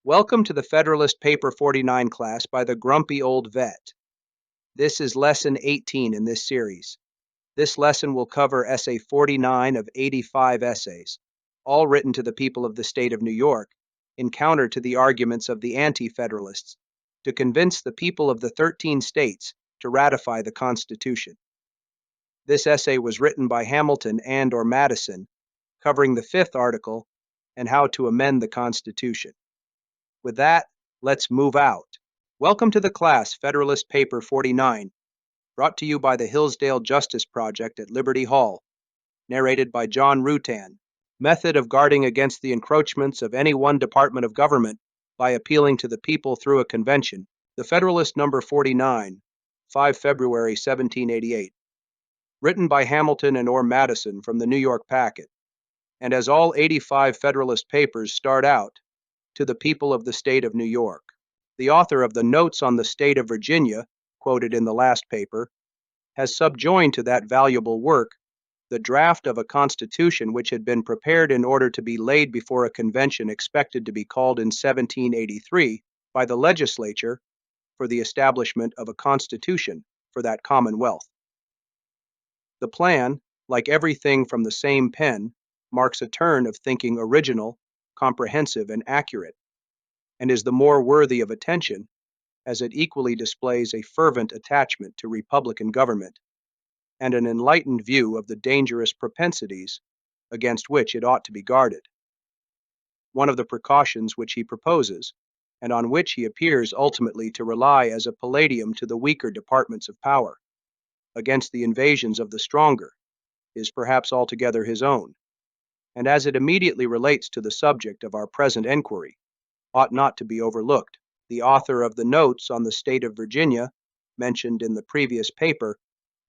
Welcome to the Federalist Paper 49 class by the Grumpy Old Vet. This is Lesson 18 in this series. This lesson will cover Essay 49 of 85 essays, all written to the people of the state of New York, in counter to the arguments of the anti-Federalists, to convince the people of the 13 states to ratify the Constitution. This essay was written by Hamilton and/or Madison, covering the fifth article and how to amend the Constitution. With that, let's move out. Welcome to the class, Federalist Paper 49, brought to you by the Hillsdale Justice Project at Liberty Hall, narrated by John Rutan. Method of guarding against the encroachments of any one department of government by appealing to the people through a convention. The Federalist number 49, 5 February 1788. Written by Hamilton and/or Madison from the New York Packet. And as all 85 Federalist papers start out, to the people of the state of New York. The author of the Notes on the State of Virginia, quoted in the last paper, has subjoined to that valuable work the draft of a constitution which had been prepared in order to be laid before a convention expected to be called in 1783 by the legislature for the establishment of a constitution for that commonwealth. The plan, like everything from the same pen, marks a turn of thinking original, comprehensive, and accurate, and is the more worthy of attention as it equally displays a fervent attachment to republican government and an enlightened view of the dangerous propensities against which it ought to be guarded. One of the precautions which he proposes, and on which he appears ultimately to rely as a palladium to the weaker departments of power, against the invasions of the stronger, is perhaps altogether his own, and as it immediately relates to the subject of our present enquiry, ought not to be overlooked. The author of the Notes on the State of Virginia, mentioned in the previous paper,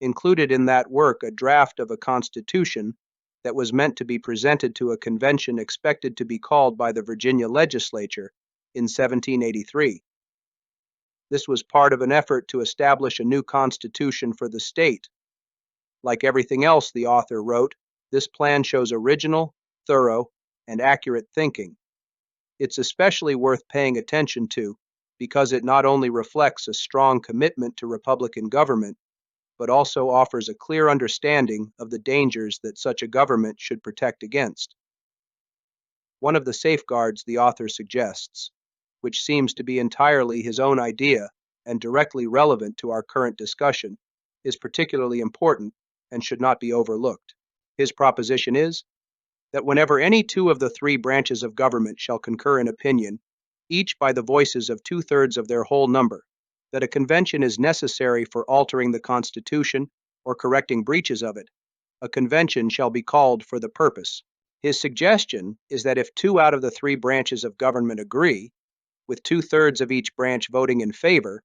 included in that work a draft of a constitution that was meant to be presented to a convention expected to be called by the Virginia legislature in 1783. This was part of an effort to establish a new constitution for the state. Like everything else the author wrote, this plan shows original, thorough, and accurate thinking. It's especially worth paying attention to because it not only reflects a strong commitment to republican government, but also offers a clear understanding of the dangers that such a government should protect against. One of the safeguards the author suggests, which seems to be entirely his own idea and directly relevant to our current discussion, is particularly important and should not be overlooked. His proposition is that whenever any two of the three branches of government shall concur in opinion, each by the voices of 2/3 of their whole number, that a convention is necessary for altering the Constitution or correcting breaches of it, a convention shall be called for the purpose. His suggestion is that if 2 out of the 3 branches of government agree, with 2/3 of each branch voting in favor,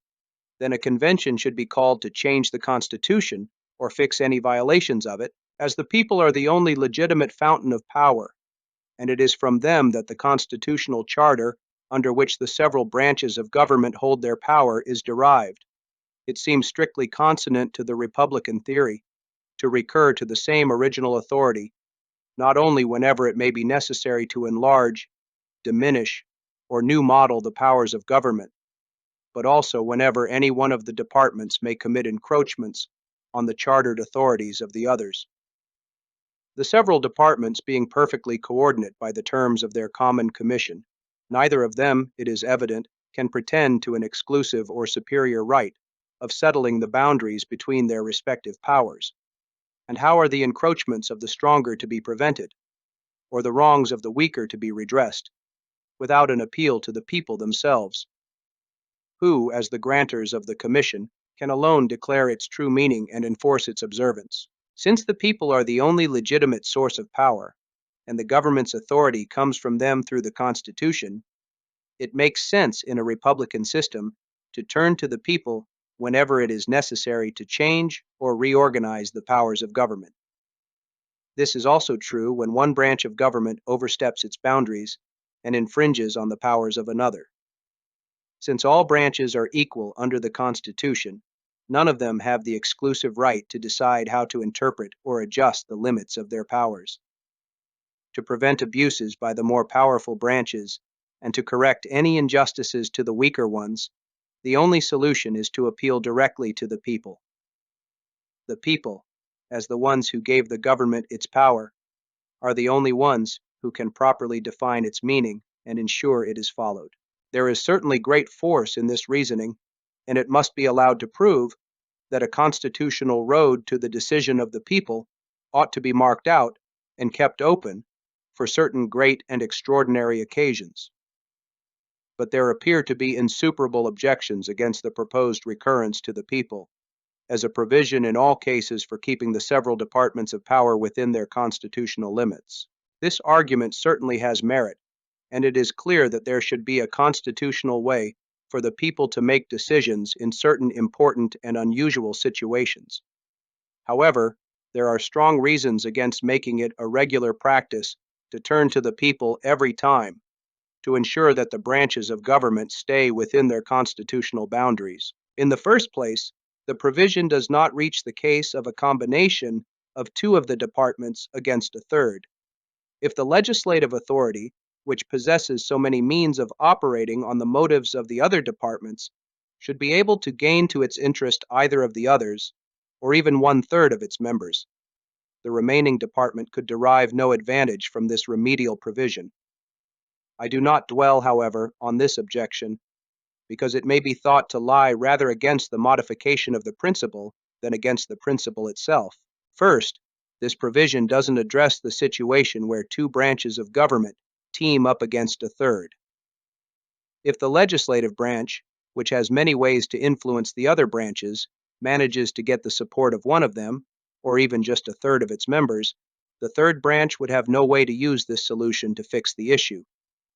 then a convention should be called to change the Constitution or fix any violations of it, as the people are the only legitimate fountain of power, and it is from them that the constitutional charter under which the several branches of government hold their power is derived. It seems strictly consonant to the republican theory to recur to the same original authority, not only whenever it may be necessary to enlarge, diminish, or new model the powers of government, but also whenever any one of the departments may commit encroachments on the chartered authorities of the others. The several departments being perfectly coordinate by the terms of their common commission, neither of them, it is evident, can pretend to an exclusive or superior right of settling the boundaries between their respective powers. And how are the encroachments of the stronger to be prevented, or the wrongs of the weaker to be redressed, without an appeal to the people themselves, who, as the grantors of the commission, can alone declare its true meaning and enforce its observance? Since the people are the only legitimate source of power, and the government's authority comes from them through the Constitution, it makes sense in a republican system to turn to the people whenever it is necessary to change or reorganize the powers of government. This is also true when one branch of government oversteps its boundaries and infringes on the powers of another. Since all branches are equal under the Constitution, none of them have the exclusive right to decide how to interpret or adjust the limits of their powers. To prevent abuses by the more powerful branches and to correct any injustices to the weaker ones, the only solution is to appeal directly to the people. The people, as the ones who gave the government its power, are the only ones who can properly define its meaning and ensure it is followed. There is certainly great force in this reasoning, and it must be allowed to prove that a constitutional road to the decision of the people ought to be marked out and kept open for certain great and extraordinary occasions. But there appear to be insuperable objections against the proposed recurrence to the people, as a provision in all cases for keeping the several departments of power within their constitutional limits. This argument certainly has merit, and it is clear that there should be a constitutional way for the people to make decisions in certain important and unusual situations. However, there are strong reasons against making it a regular practice to turn to the people every time to ensure that the branches of government stay within their constitutional boundaries. In the first place, the provision does not reach the case of a combination of two of the departments against a third. If the legislative authority, which possesses so many means of operating on the motives of the other departments, should be able to gain to its interest either of the others, or even 1/3 of its members, the remaining department could derive no advantage from this remedial provision. I do not dwell, however, on this objection, because it may be thought to lie rather against the modification of the principle than against the principle itself. First, this provision doesn't address the situation where two branches of government team up against a third. If the legislative branch, which has many ways to influence the other branches, manages to get the support of one of them, or even just a third of its members, the third branch would have no way to use this solution to fix the issue.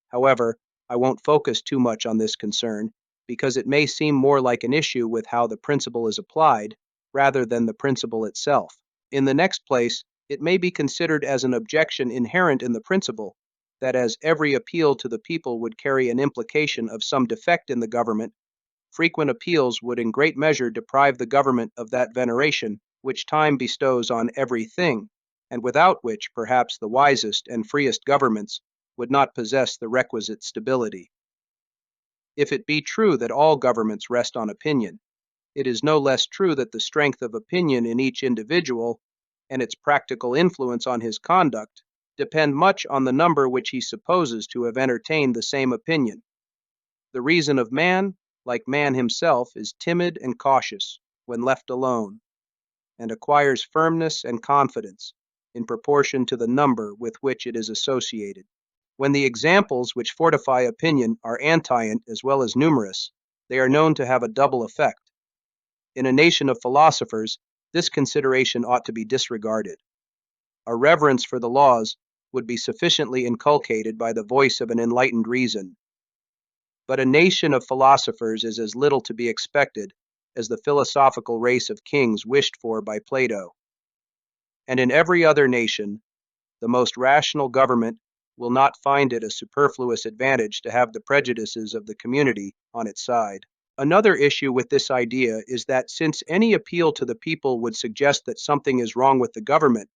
However, I won't focus too much on this concern, because it may seem more like an issue with how the principle is applied, rather than the principle itself. In the next place, it may be considered as an objection inherent in the principle, that as every appeal to the people would carry an implication of some defect in the government, frequent appeals would in great measure deprive the government of that veneration which time bestows on everything, and without which perhaps the wisest and freest governments would not possess the requisite stability. If it be true that all governments rest on opinion, it is no less true that the strength of opinion in each individual and its practical influence on his conduct depend much on the number which he supposes to have entertained the same opinion. The reason of man, like man himself, is timid and cautious when left alone, and acquires firmness and confidence in proportion to the number with which it is associated. When the examples which fortify opinion are antient as well as numerous, they are known to have a double effect. In a nation of philosophers, this consideration ought to be disregarded. A reverence for the laws would be sufficiently inculcated by the voice of an enlightened reason. But a nation of philosophers is as little to be expected as the philosophical race of kings wished for by Plato. And in every other nation, the most rational government will not find it a superfluous advantage to have the prejudices of the community on its side. Another issue with this idea is that since any appeal to the people would suggest that something is wrong with the government,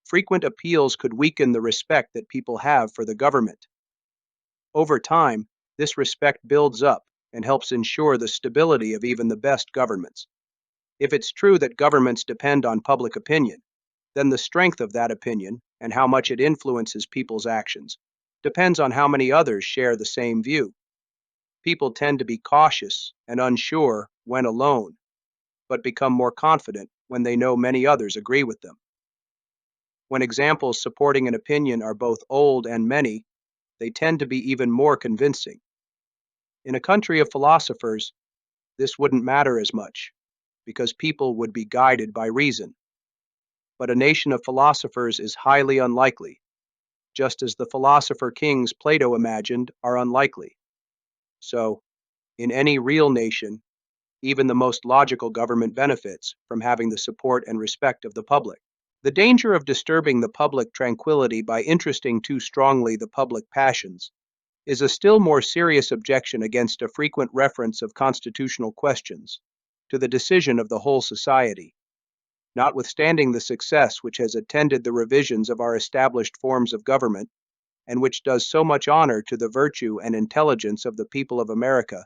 frequent appeals could weaken the respect that people have for the government. Over time, this respect builds up and helps ensure the stability of even the best governments. If it's true that governments depend on public opinion, then the strength of that opinion and how much it influences people's actions depends on how many others share the same view. People tend to be cautious and unsure when alone, but become more confident when they know many others agree with them. When examples supporting an opinion are both old and many, they tend to be even more convincing. In a country of philosophers, this wouldn't matter as much, because people would be guided by reason. But a nation of philosophers is highly unlikely, just as the philosopher kings Plato imagined are unlikely. So, in any real nation, even the most logical government benefits from having the support and respect of the public. The danger of disturbing the public tranquility by interesting too strongly the public passions is a still more serious objection against a frequent reference of constitutional questions to the decision of the whole society. Notwithstanding the success which has attended the revisions of our established forms of government, and which does so much honor to the virtue and intelligence of the people of America,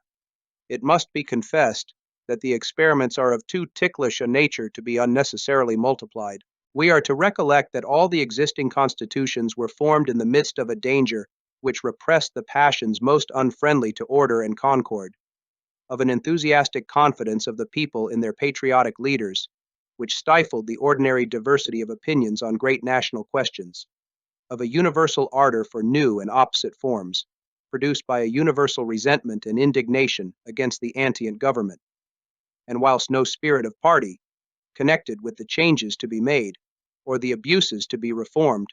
it must be confessed that the experiments are of too ticklish a nature to be unnecessarily multiplied. We are to recollect that all the existing constitutions were formed in the midst of a danger which repressed the passions most unfriendly to order and concord, of an enthusiastic confidence of the people in their patriotic leaders, which stifled the ordinary diversity of opinions on great national questions, of a universal ardor for new and opposite forms, produced by a universal resentment and indignation against the antient government, and whilst no spirit of party, connected with the changes to be made, or the abuses to be reformed,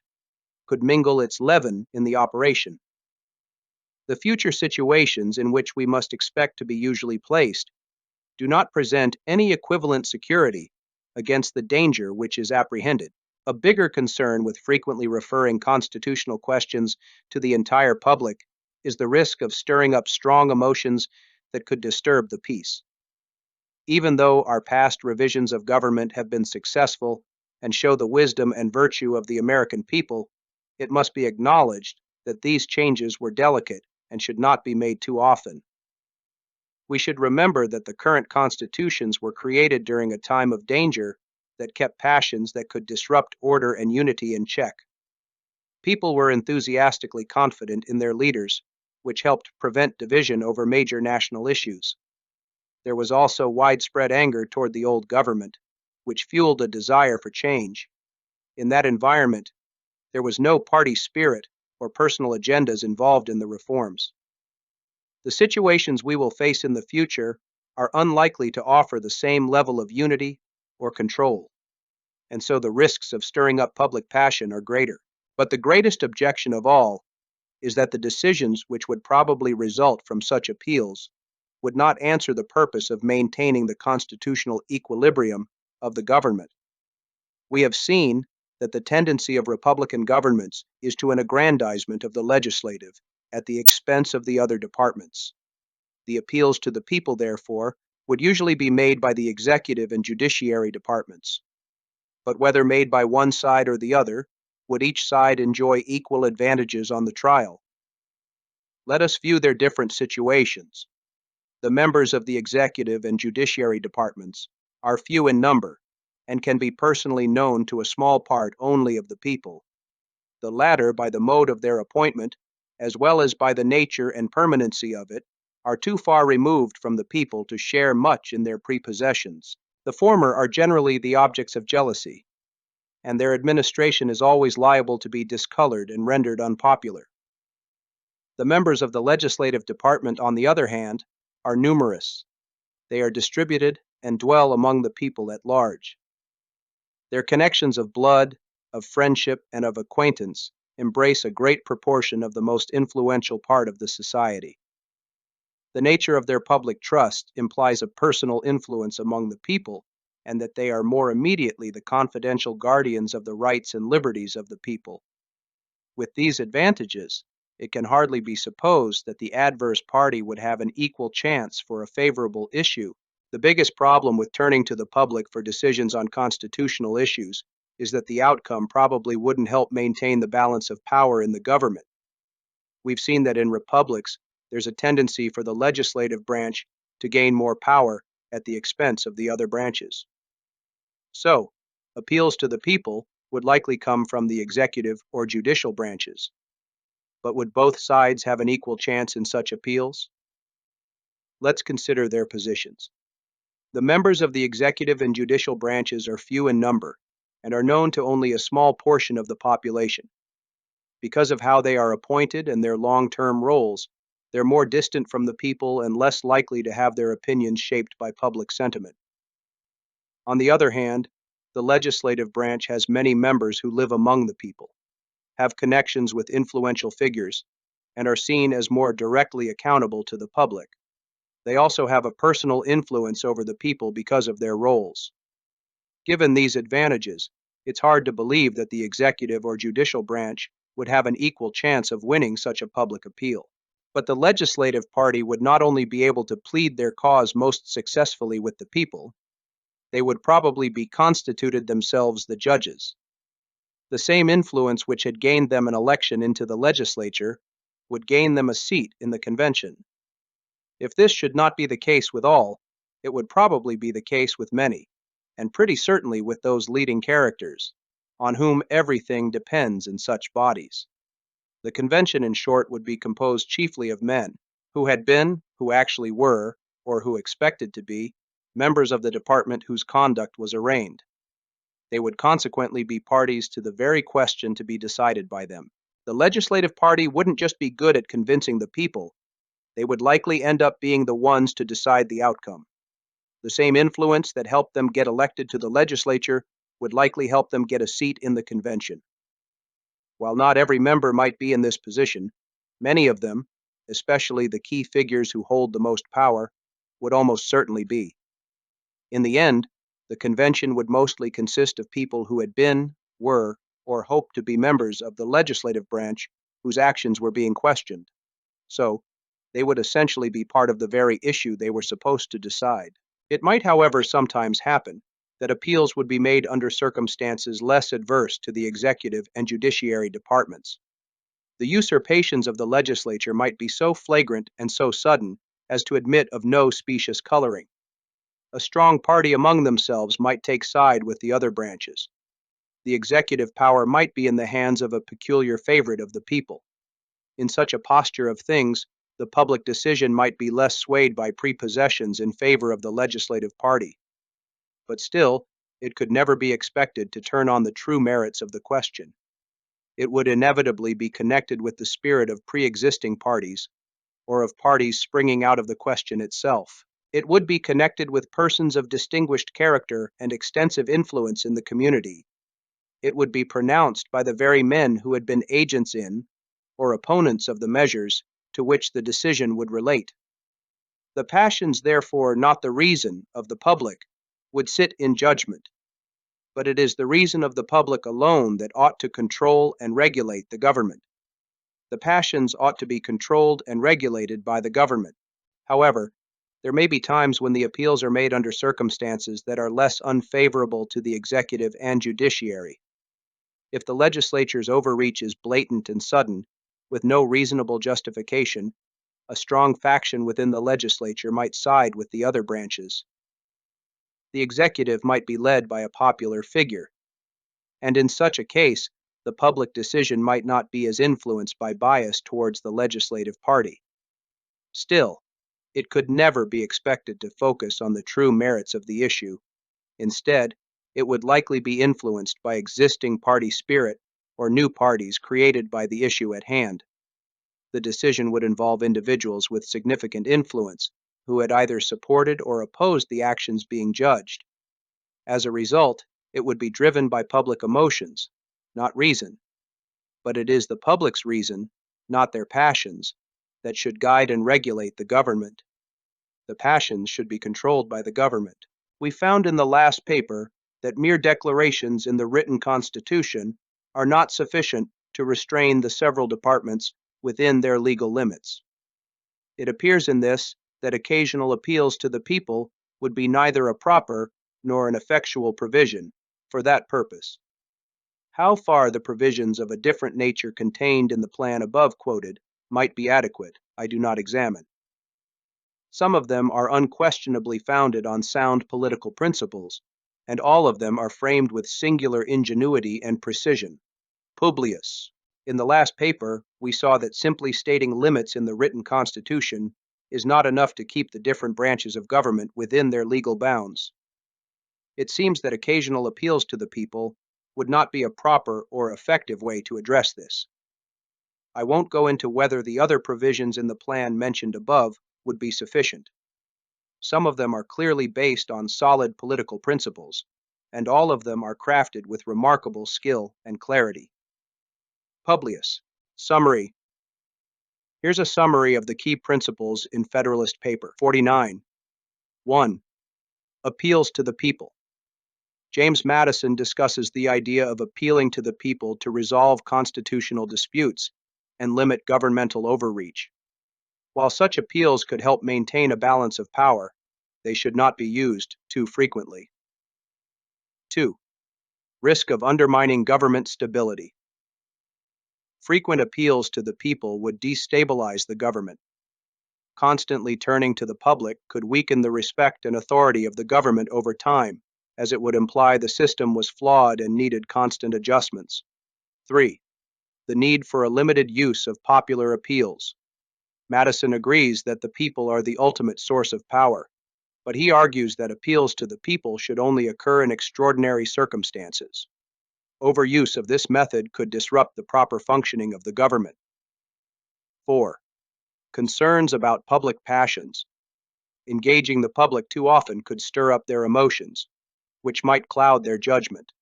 could mingle its leaven in the operation. The future situations in which we must expect to be usually placed do not present any equivalent security against the danger which is apprehended. A bigger concern with frequently referring constitutional questions to the entire public is the risk of stirring up strong emotions that could disturb the peace. Even though our past revisions of government have been successful and show the wisdom and virtue of the American people, it must be acknowledged that these changes were delicate and should not be made too often. We should remember that the current constitutions were created during a time of danger that kept passions that could disrupt order and unity in check. People were enthusiastically confident in their leaders, which helped prevent division over major national issues. There was also widespread anger toward the old government, which fueled a desire for change. In that environment, there was no party spirit or personal agendas involved in the reforms. The situations we will face in the future are unlikely to offer the same level of unity or control, and so the risks of stirring up public passion are greater. But the greatest objection of all is that the decisions which would probably result from such appeals would not answer the purpose of maintaining the constitutional equilibrium of the government. We have seen that the tendency of Republican governments is to an aggrandizement of the legislative at the expense of the other departments. The appeals to the people, therefore, would usually be made by the executive and judiciary departments. But whether made by one side or the other, would each side enjoy equal advantages on the trial? Let us view their different situations. The members of the executive and judiciary departments are few in number and can be personally known to a small part only of the people. The latter, by the mode of their appointment, as well as by the nature and permanency of it, are too far removed from the people to share much in their prepossessions. The former are generally the objects of jealousy, and their administration is always liable to be discolored and rendered unpopular. The members of the legislative department, on the other hand, are numerous. They are distributed and dwell among the people at large. Their connections of blood, of friendship, and of acquaintance embrace a great proportion of the most influential part of the society. The nature of their public trust implies a personal influence among the people, and that they are more immediately the confidential guardians of the rights and liberties of the people. With these advantages, it can hardly be supposed that the adverse party would have an equal chance for a favorable issue. The biggest problem with turning to the public for decisions on constitutional issues is that the outcome probably wouldn't help maintain the balance of power in the government. We've seen that in republics, there's a tendency for the legislative branch to gain more power at the expense of the other branches. So, appeals to the people would likely come from the executive or judicial branches. But would both sides have an equal chance in such appeals? Let's consider their positions. The members of the executive and judicial branches are few in number and are known to only a small portion of the population. Because of how they are appointed and their long-term roles, they're more distant from the people and less likely to have their opinions shaped by public sentiment. On the other hand, the legislative branch has many members who live among the people, have connections with influential figures, and are seen as more directly accountable to the public. They also have a personal influence over the people because of their roles. Given these advantages, it's hard to believe that the executive or judicial branch would have an equal chance of winning such a public appeal. But the legislative party would not only be able to plead their cause most successfully with the people, they would probably be constituted themselves the judges. The same influence which had gained them an election into the legislature would gain them a seat in the convention. If this should not be the case with all, it would probably be the case with many, and pretty certainly with those leading characters, on whom everything depends in such bodies. The convention, in short, would be composed chiefly of men who had been, who actually were, or who expected to be, members of the department whose conduct was arraigned. They would consequently be parties to the very question to be decided by them. The legislative party wouldn't just be good at convincing the people, they would likely end up being the ones to decide the outcome. The same influence that helped them get elected to the legislature would likely help them get a seat in the convention. While not every member might be in this position, many of them, especially the key figures who hold the most power, would almost certainly be. In the end, the convention would mostly consist of people who had been, were, or hoped to be members of the legislative branch whose actions were being questioned. So, they would essentially be part of the very issue they were supposed to decide. It might, however, sometimes happen that appeals would be made under circumstances less adverse to the executive and judiciary departments. The usurpations of the legislature might be so flagrant and so sudden as to admit of no specious coloring. A strong party among themselves might take side with the other branches. The executive power might be in the hands of a peculiar favorite of the people. In such a posture of things, the public decision might be less swayed by prepossessions in favor of the legislative party. But still, it could never be expected to turn on the true merits of the question. It would inevitably be connected with the spirit of pre-existing parties, or of parties springing out of the question itself. It would be connected with persons of distinguished character and extensive influence in the community. It would be pronounced by the very men who had been agents in, or opponents of the measures to which the decision would relate. The passions, therefore, not the reason of the public, would sit in judgment, but it is the reason of the public alone that ought to control and regulate the government. The passions ought to be controlled and regulated by the government. However, there may be times when the appeals are made under circumstances that are less unfavorable to the executive and judiciary. If the legislature's overreach is blatant and sudden, with no reasonable justification, a strong faction within the legislature might side with the other branches. The executive might be led by a popular figure, and in such a case, the public decision might not be as influenced by bias towards the legislative party. Still, it could never be expected to focus on the true merits of the issue. Instead, it would likely be influenced by existing party spirit or new parties created by the issue at hand. The decision would involve individuals with significant influence who had either supported or opposed the actions being judged. As a result, it would be driven by public emotions, not reason. But it is the public's reason, not their passions, that should guide and regulate the government. The passions should be controlled by the government. We found in the last paper that mere declarations in the written Constitution are not sufficient to restrain the several departments within their legal limits. It appears in this that occasional appeals to the people would be neither a proper nor an effectual provision for that purpose. How far the provisions of a different nature contained in the plan above quoted might be adequate, I do not examine. Some of them are unquestionably founded on sound political principles, and all of them are framed with singular ingenuity and precision. Publius. In the last paper, we saw that simply stating limits in the written Constitution is not enough to keep the different branches of government within their legal bounds. It seems that occasional appeals to the people would not be a proper or effective way to address this. I won't go into whether the other provisions in the plan mentioned above would be sufficient. Some of them are clearly based on solid political principles, and all of them are crafted with remarkable skill and clarity. Publius. Summary. Here's a summary of the key principles in Federalist Paper 49. 1. Appeals to the people. James Madison discusses the idea of appealing to the people to resolve constitutional disputes and limit governmental overreach. While such appeals could help maintain a balance of power, they should not be used too frequently. 2. Risk of undermining government stability. Frequent appeals to the people would destabilize the government. Constantly turning to the public could weaken the respect and authority of the government over time, as it would imply the system was flawed and needed constant adjustments. 3. The need for a limited use of popular appeals. Madison agrees that the people are the ultimate source of power, but he argues that appeals to the people should only occur in extraordinary circumstances. Overuse of this method could disrupt the proper functioning of the government. 4. Concerns about public passions. Engaging the public too often could stir up their emotions, which might cloud their judgment.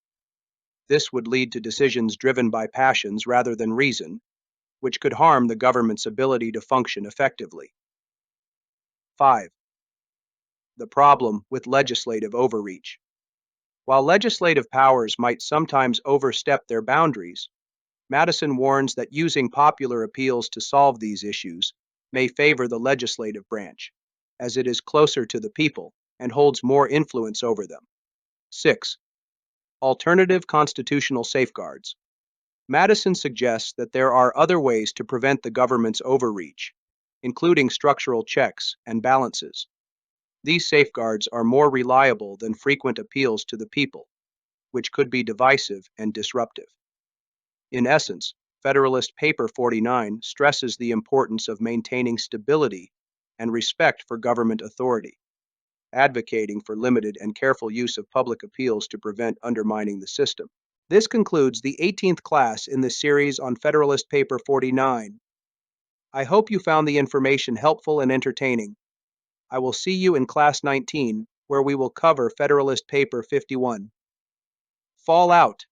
This would lead to decisions driven by passions rather than reason, which could harm the government's ability to function effectively. 5. The problem with legislative overreach. While legislative powers might sometimes overstep their boundaries, Madison warns that using popular appeals to solve these issues may favor the legislative branch, as it is closer to the people and holds more influence over them. 6. Alternative constitutional safeguards. Madison suggests that there are other ways to prevent the government's overreach, including structural checks and balances. These safeguards are more reliable than frequent appeals to the people, which could be divisive and disruptive. In essence, Federalist Paper 49 stresses the importance of maintaining stability and respect for government authority, advocating for limited and careful use of public appeals to prevent undermining the system. This concludes the 18th class in the series on Federalist Paper 49. I hope you found the information helpful and entertaining. I will see you in Class 19, where we will cover Federalist Paper 51. Fall out!